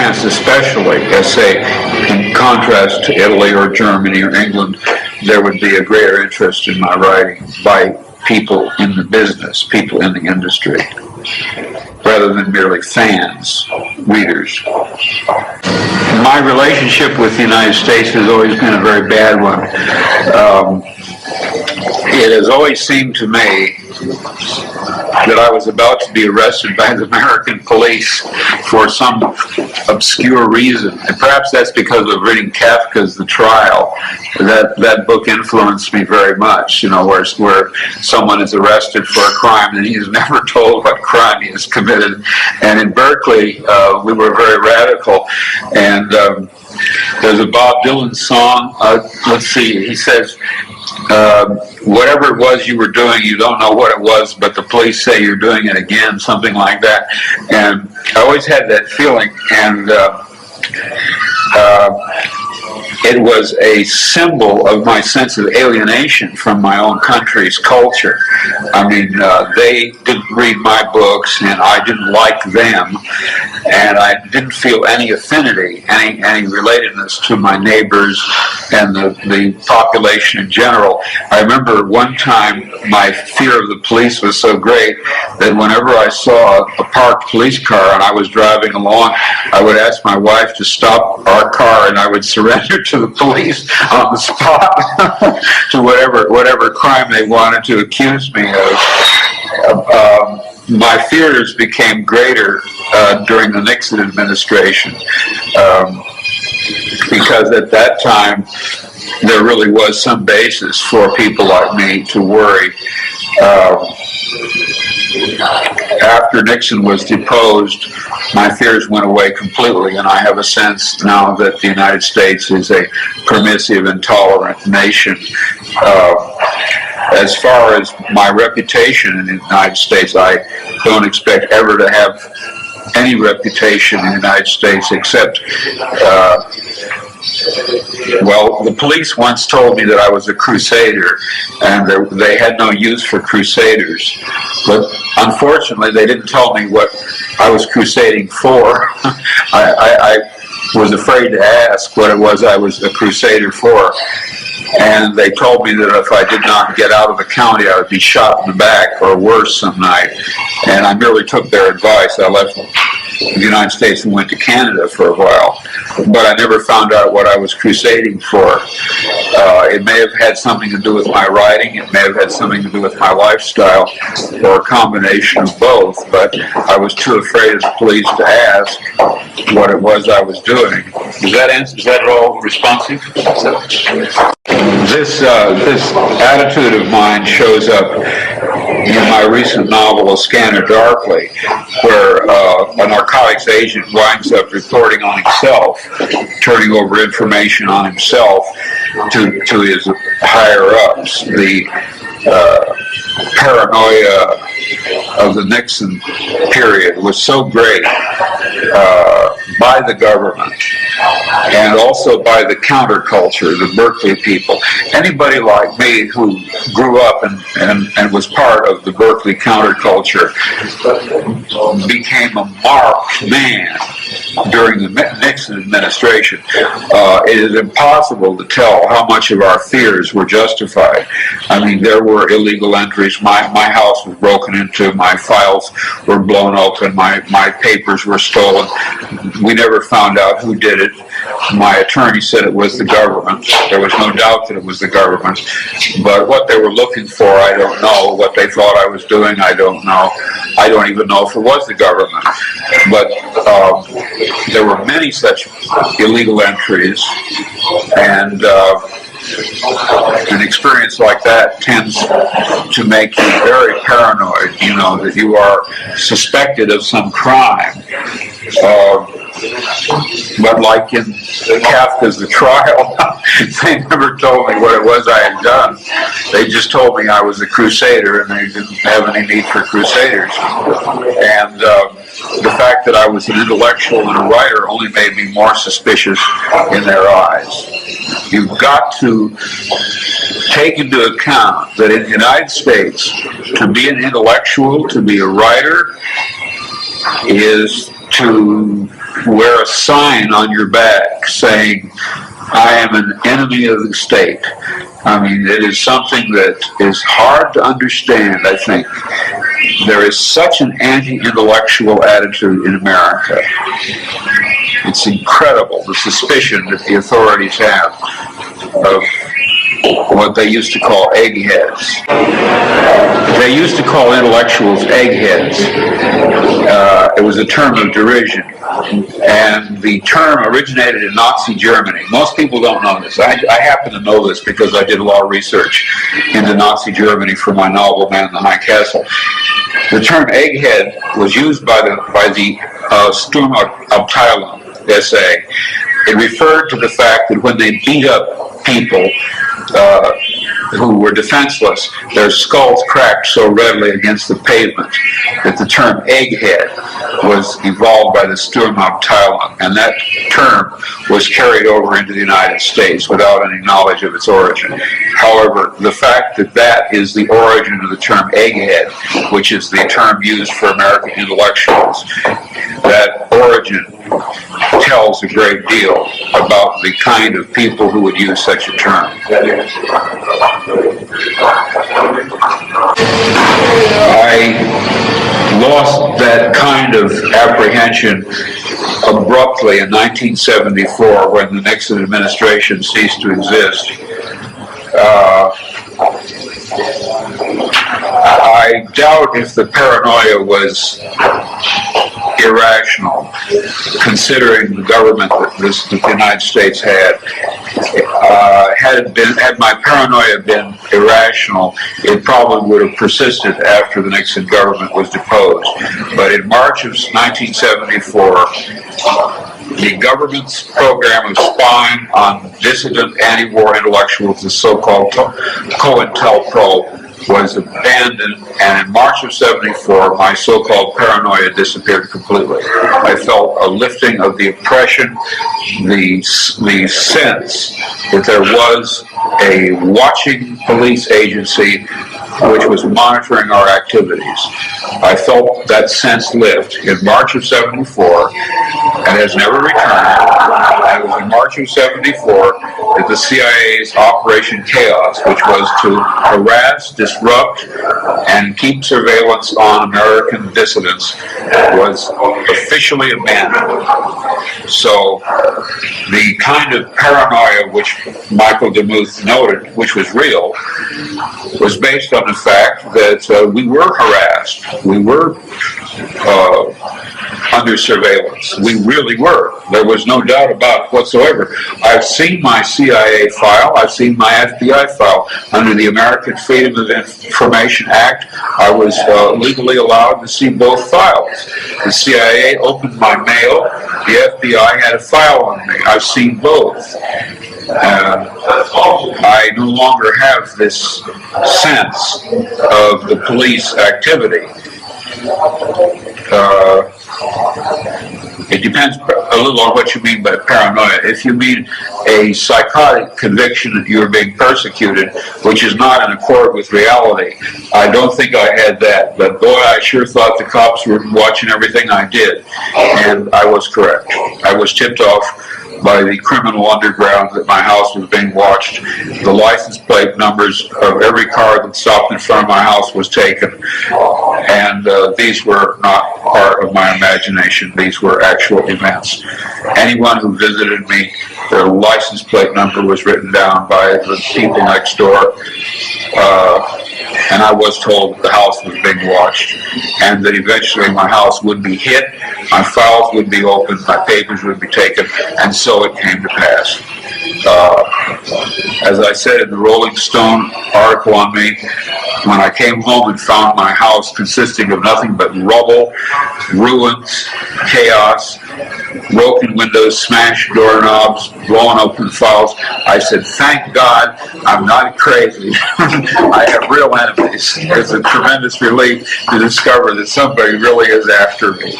France especially, as say, in contrast to Italy or Germany or England, there would be a greater interest in my writing by people in the business, people in the industry, rather than merely fans, readers. My relationship with the United States has always been a very bad one. It has always seemed to me that I was about to be arrested by the American police for some obscure reason. And perhaps that's because of reading Kafka's The Trial. That book influenced me very much, where someone is arrested for a crime and he is never told what crime he has committed. And in Berkeley, we were very radical. And there's a Bob Dylan song, let's see, he says, whatever it was you were doing, you don't know what it was, but the police say you're doing it again, something like that. And I always had that feeling, and it was a symbol of my sense of alienation from my own country's culture. I mean, they didn't read my books, and I didn't like them, and I didn't feel any affinity, any relatedness to my neighbors and the population in general. I remember one time my fear of the police was so great that whenever I saw a parked police car and I was driving along, I would ask my wife to stop our car, and I would surrender to the police on the spot to whatever crime they wanted to accuse me of. My fears became greater during the Nixon administration because at that time there really was some basis for people like me to worry. After Nixon was deposed, my fears went away completely, and I have a sense now that the United States is a permissive, intolerant nation. As far as my reputation in the United States, I don't expect ever to have any reputation in the United States except well, the police once told me that I was a crusader, and they had no use for crusaders. But unfortunately, they didn't tell me what I was crusading for. I was afraid to ask what it was I was a crusader for. And they told me that if I did not get out of the county, I would be shot in the back or worse some night. And I merely took their advice. I left the United States and went to Canada for a while. But I never found out what I was crusading for. It may have had something to do with my writing. It may have had something to do with my lifestyle, or a combination of both. But I was too afraid of the police to ask what it was I was doing. Does that answer? Is that all responsive? This attitude of mine shows up in my recent novel, A Scanner Darkly, where a narcotics agent winds up reporting on himself, turning over information on himself to his higher-ups. The paranoia of the Nixon period was so great by the government and also by the counterculture, the Berkeley people. Anybody like me who grew up and was part of the Berkeley counterculture became a marked man during the Nixon administration. It is impossible to tell how much of our fears were justified. I mean, there were illegal entries. My house was broken into. My files were blown open. My papers were stolen. We never found out who did it. My attorney said it was the government. There was no doubt that it was the government. But what they were looking for, I don't know. What they thought I was doing, I don't know. I don't even know if it was the government. But there were many such illegal entries, and an experience like that tends to make you very paranoid, that you are suspected of some crime. But like in Kafka's The Trial, they never told me what it was I had done. They just told me I was a crusader, and they didn't have any need for crusaders. And the fact that I was an intellectual and a writer only made me more suspicious in their eyes. You've got to take into account that in the United States, to be an intellectual, to be a writer, is to wear a sign on your back saying, "I am an enemy of the state." I mean, it is something that is hard to understand, I think. There is such an anti-intellectual attitude in America. It's incredible, the suspicion that the authorities have of what they used to call eggheads. They used to call intellectuals eggheads. It was a term of derision. And the term originated in Nazi Germany. Most people don't know this. I happen to know this because I did a lot of research into Nazi Germany for my novel, Man in the High Castle. The term egghead was used by the Sturmabteilung SA. It referred to the fact that when they beat up people who were defenseless, their skulls cracked so readily against the pavement that the term egghead was evolved by the Sturmabteilung, and that term was carried over into the United States without any knowledge of its origin. However, the fact that that is the origin of the term egghead, which is the term used for American intellectuals, that origin tells a great deal about the kind of people who would use such a term. I lost that kind of apprehension abruptly in 1974 when the Nixon administration ceased to exist. I doubt if the paranoia was irrational, considering the government that the United States had. Had my paranoia been irrational, it probably would have persisted after the Nixon government was deposed. But in March of 1974, the government's program of spying on dissident anti-war intellectuals, the so-called COINTELPRO, was abandoned, and in March of '74, my so-called paranoia disappeared completely. I felt a lifting of the oppression, the sense that there was a watching police agency which was monitoring our activities. I felt that sense lift in March of '74 and has never returned. And it was in March of '74 that the CIA's Operation Chaos, which was to harass, disrupt, and keep surveillance on American dissidents, was officially abandoned. So the kind of paranoia which Michael DeMuth noted, which was real, was based on the fact that we were harassed, we were under surveillance. We really were. There was no doubt about it whatsoever. I've seen my CIA file, I've seen my FBI file. Under the American Freedom of Information Act, I was legally allowed to see both files. The CIA opened my mail, the FBI had a file on me. I've seen both. I no longer have this sense of the police activity. It depends a little on what you mean by paranoia. If you mean a psychotic conviction that you're being persecuted, which is not in accord with reality, I don't think I had that. But boy, I sure thought the cops were watching everything I did. And I was correct. I was tipped off by the criminal underground that my house was being watched. The license plate numbers of every car that stopped in front of my house was taken. And these were not part of my imagination. These were actual events. Anyone who visited me, their license plate number was written down by the people next door. And I was told that the house was being watched, and that eventually my house would be hit, my files would be opened, my papers would be taken, and so it came to pass. As I said in the Rolling Stone article on me, when I came home and found my house consisting of nothing but rubble, ruins, chaos, broken windows, smashed doorknobs, blown open files, I said, thank God I'm not crazy. I have real enemies. It's a tremendous relief to discover that somebody really is after me.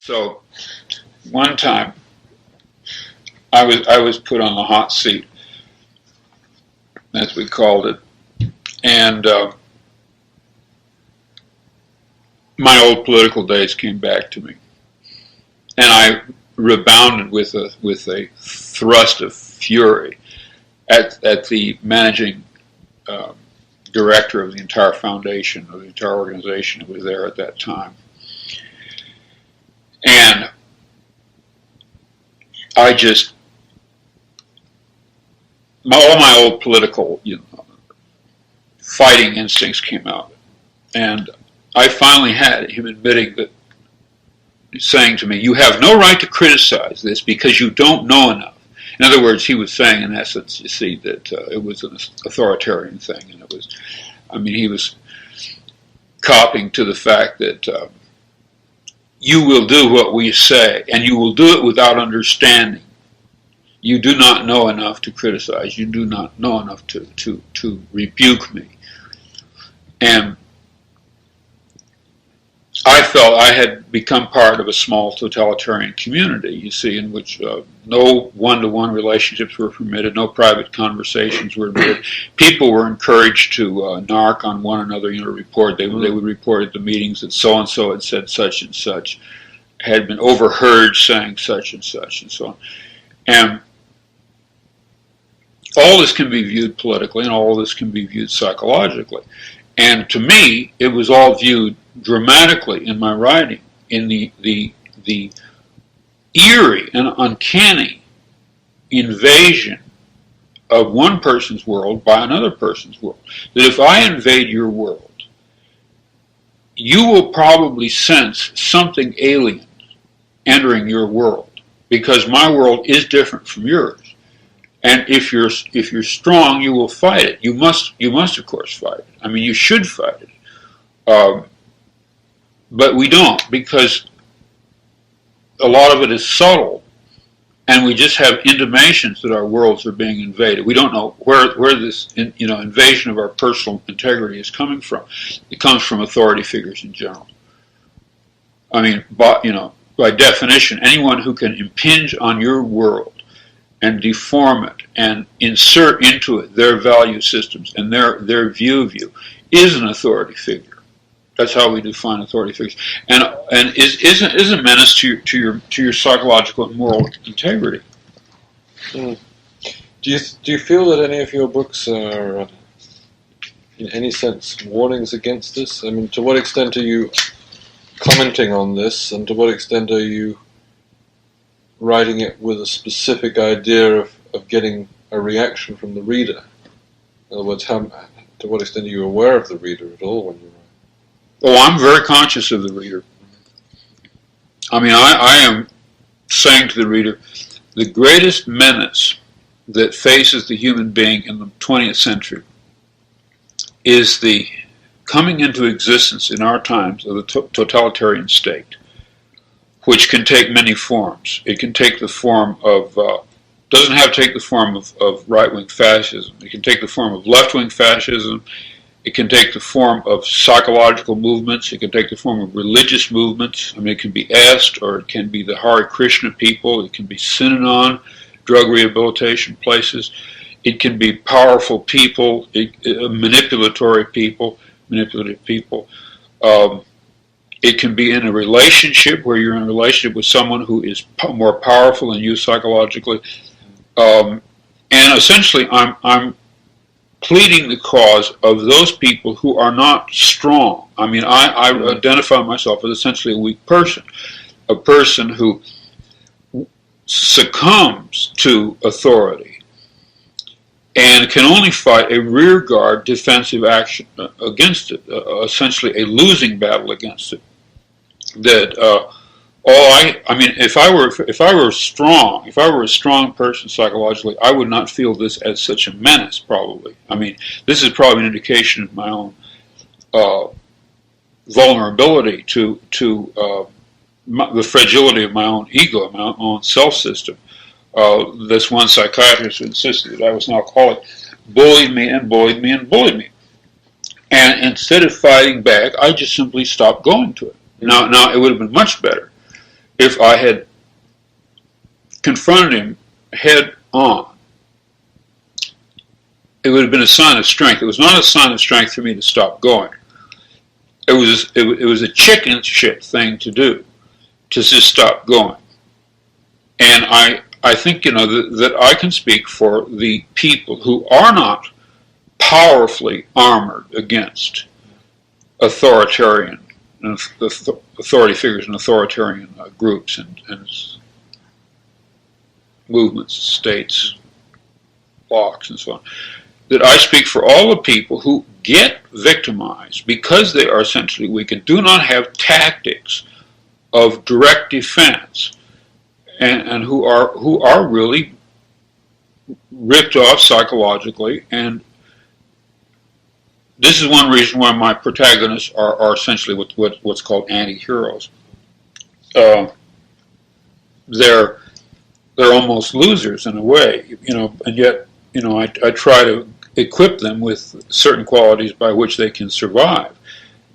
So, one time, I was put on the hot seat, as we called it, and my old political days came back to me, and I rebounded with a thrust of fury at the managing director of the entire foundation, of the entire organization that was there at that time. And I just, all my old political, fighting instincts came out. And I finally had him admitting that, saying to me, you have no right to criticize this because you don't know enough. In other words, he was saying, in essence, you see, that it was an authoritarian thing. And it was, he was copying to the fact that you will do what we say, and you will do it without understanding. You do not know enough to criticize. You do not know enough to rebuke me. And I felt I had become part of a small totalitarian community, you see, in which no one-to-one relationships were permitted, no private conversations were permitted. People were encouraged to narc on one another, report. They would report at the meetings that so-and-so had said such and such, had been overheard saying such, and so on. And all this can be viewed politically, and all this can be viewed psychologically. And to me, it was all viewed dramatically in my writing, in the eerie and uncanny invasion of one person's world by another person's world. That if I invade your world, you will probably sense something alien entering your world, because my world is different from yours. And if you're strong, you will fight it. You must of course fight it. You should fight it. But we don't, because a lot of it is subtle, and we just have intimations that our worlds are being invaded. We don't know where this invasion of our personal integrity is coming from. It comes from authority figures in general. By definition, anyone who can impinge on your world and deform it and insert into it their value systems and their view of you is an authority figure. That's how we define authority figures, and is a menace to your psychological and moral integrity. Mm. Do you feel that any of your books are, in any sense, warnings against this? To what extent are you commenting on this, and to what extent are you writing it with a specific idea of getting a reaction from the reader? In other words, to what extent are you aware of the reader at all when you write? Oh, I'm very conscious of the reader. I am saying to the reader, the greatest menace that faces the human being in the 20th century is the coming into existence in our times of the totalitarian state, which can take many forms. It can take the form of, doesn't have to take the form of right-wing fascism. It can take the form of left-wing fascism. It can take the form of psychological movements. It can take the form of religious movements. It can be est, or it can be the Hare Krishna people. It can be Synanon, drug rehabilitation places. It can be powerful people, manipulative people. It can be in a relationship where you're in a relationship with someone who is more powerful than you psychologically. And essentially, I'm pleading the cause of those people who are not strong. I identify myself as essentially a weak person, a person who succumbs to authority and can only fight a rearguard defensive action against it, essentially a losing battle against it. That if I were a strong person psychologically, I would not feel this as such a menace. Probably, this is probably an indication of my own vulnerability to the fragility of my own ego, my own self system. This one psychiatrist who insisted that I was an alcoholic bullied me and bullied me and bullied me, and instead of fighting back, I just simply stopped going to it. Now, it would have been much better if I had confronted him head on. It would have been a sign of strength. It was not a sign of strength for me to stop going. it was a chicken shit thing to do, to just stop going. And I think, that I can speak for the people who are not powerfully armored against authoritarian authority figures and authoritarian groups and movements, states, blocks, and so on. That I speak for all the people who get victimized because they are essentially weak and do not have tactics of direct defense, and who are really ripped off psychologically. And this is one reason why my protagonists are essentially what's called anti-heroes. They're almost losers in a way, and yet, I try to equip them with certain qualities by which they can survive.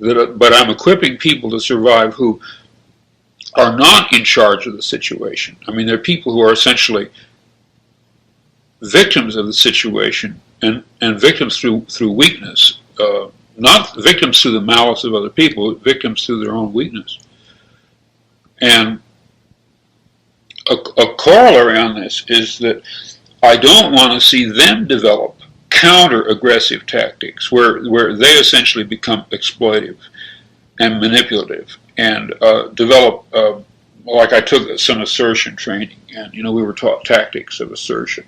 But I'm equipping people to survive who are not in charge of the situation. I mean, they're people who are essentially victims of the situation and victims through weakness. Not victims through the malice of other people, but victims through their own weakness. And a corollary on this is that I don't want to see them develop counter-aggressive tactics where they essentially become exploitive and manipulative and develop, like I took some assertion training, and we were taught tactics of assertion,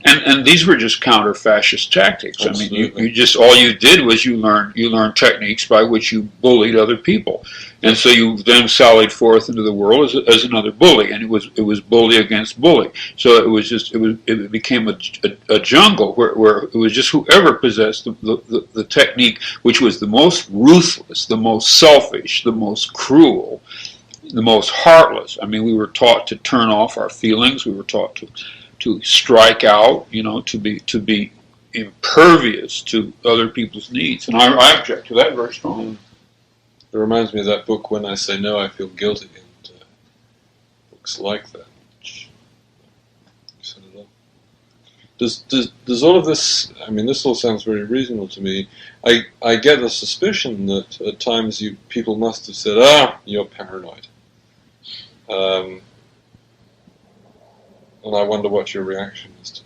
and these were just counter-fascist tactics. Absolutely. I mean, you just, all you did was you learned techniques by which you bullied other people, and so you then sallied forth into the world as another bully, and it was bully against bully. So it became a jungle where it was just whoever possessed the technique which was the most ruthless, the most selfish, the most cruel, the most heartless. I mean, we were taught to turn off our feelings. We were taught to strike out, to be impervious to other people's needs, and I object to that very strongly. It reminds me of that book, When I Say No, I Feel Guilty, and books like that. Set it up. Does all of this? I mean, this all sounds very reasonable to me. I get the suspicion that at times people must have said, you're paranoid. And I wonder what your reaction is to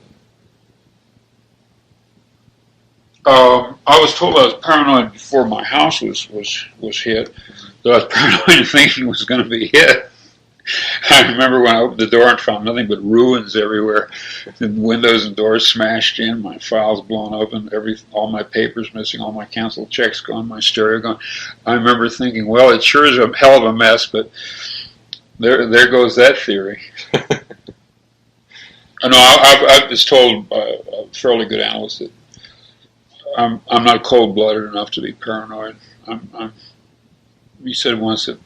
that. I was told I was paranoid before my house was hit. That I was paranoid thinking it was going to be hit. I remember when I opened the door and found nothing but ruins everywhere. The windows and doors smashed in, my files blown open, all my papers missing, all my canceled checks gone, my stereo gone. I remember thinking, well, it sure is a hell of a mess, but there goes that theory. I know I was told by a fairly good analyst that I'm not cold-blooded enough to be paranoid. He said once that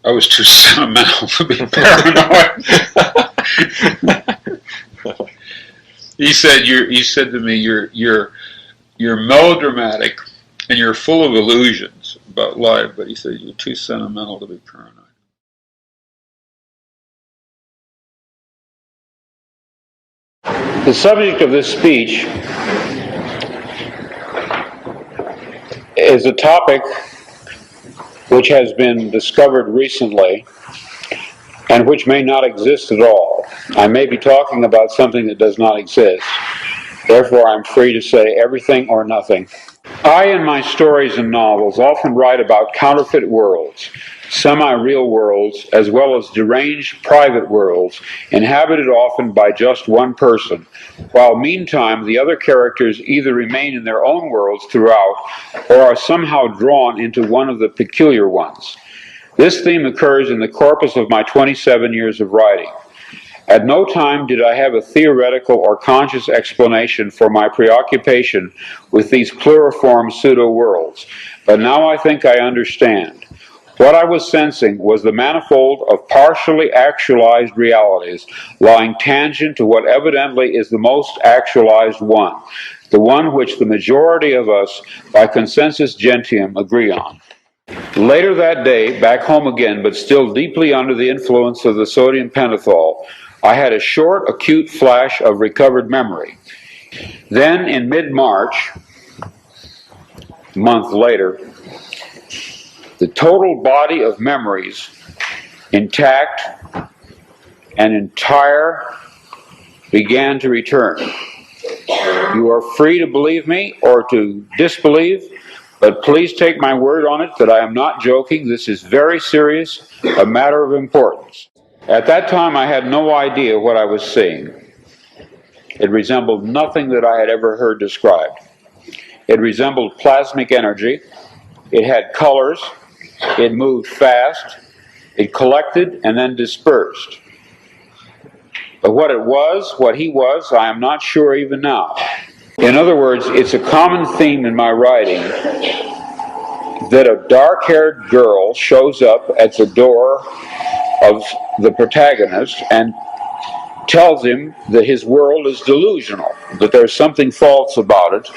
I was too sentimental to be paranoid. He said to me, you're melodramatic and you're full of illusions about life, but he said you're too sentimental to be paranoid. The subject of this speech is a topic which has been discovered recently and which may not exist at all. I may be talking about something that does not exist. Therefore, I'm free to say everything or nothing. I, in my stories and novels, often write about counterfeit worlds, semi-real worlds, as well as deranged private worlds, inhabited often by just one person, while meantime the other characters either remain in their own worlds throughout or are somehow drawn into one of the peculiar ones. This theme occurs in the corpus of my 27 years of writing. At no time did I have a theoretical or conscious explanation for my preoccupation with these pluriform pseudo-worlds, but now I think I understand. What I was sensing was the manifold of partially actualized realities lying tangent to what evidently is the most actualized one, the one which the majority of us, by consensus gentium, agree on. Later that day, back home again, but still deeply under the influence of the sodium pentothal, I had a short, acute flash of recovered memory. Then, in mid-March, a month later, the total body of memories intact and entire began to return. You are free to believe me or to disbelieve, but please take my word on it that I am not joking. This is very serious, a matter of importance. At that time, I had no idea what I was seeing. It resembled nothing that I had ever heard described. It resembled plasmic energy. It had colors. It moved fast. It collected and then dispersed. But what it was, what he was, I am not sure even now. In other words, it's a common theme in my writing that a dark-haired girl shows up at the door of the protagonist and tells him that his world is delusional, that there's something false about it.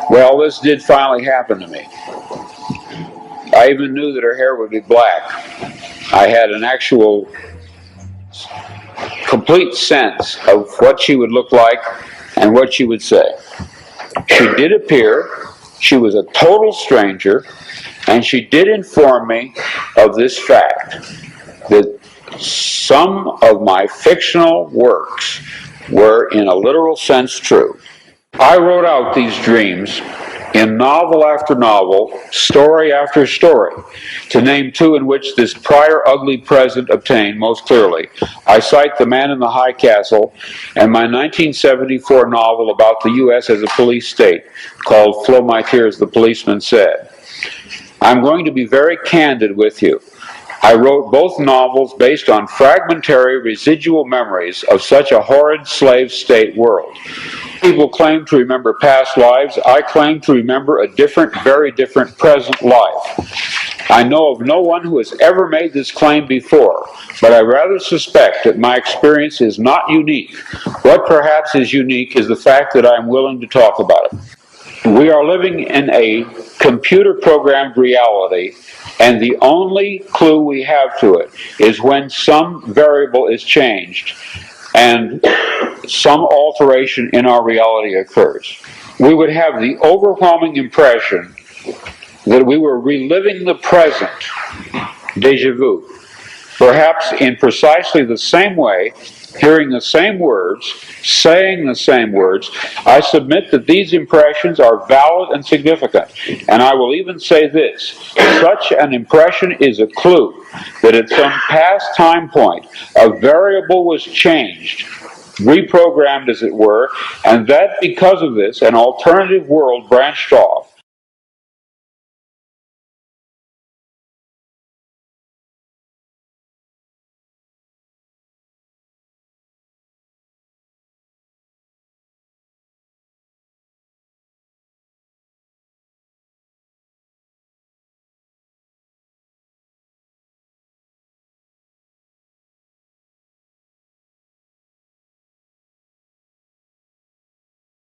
Well, this did finally happen to me. I even knew that her hair would be black. I had an actual complete sense of what she would look like and what she would say. She did appear. She was a total stranger, and she did inform me of this fact, that some of my fictional works were in a literal sense true. I wrote out these dreams in novel after novel, story after story. To name two in which this prior ugly present obtained most clearly, I cite The Man in the High Castle and my 1974 novel about the U.S. as a police state called Flow My Tears, the Policeman Said. I'm going to be very candid with you. I wrote both novels based on fragmentary residual memories of such a horrid slave state world. People claim to remember past lives. I claim to remember a different, very different present life. I know of no one who has ever made this claim before, but I rather suspect that my experience is not unique. What perhaps is unique is the fact that I am willing to talk about it. We are living in a computer-programmed reality, and the only clue we have to it is when some variable is changed and some alteration in our reality occurs. We would have the overwhelming impression that we were reliving the present, déjà vu, perhaps in precisely the same way, hearing the same words, saying the same words. I submit that these impressions are valid and significant, and I will even say this: such an impression is a clue that at some past time point a variable was changed, reprogrammed as it were, and that because of this an alternative world branched off,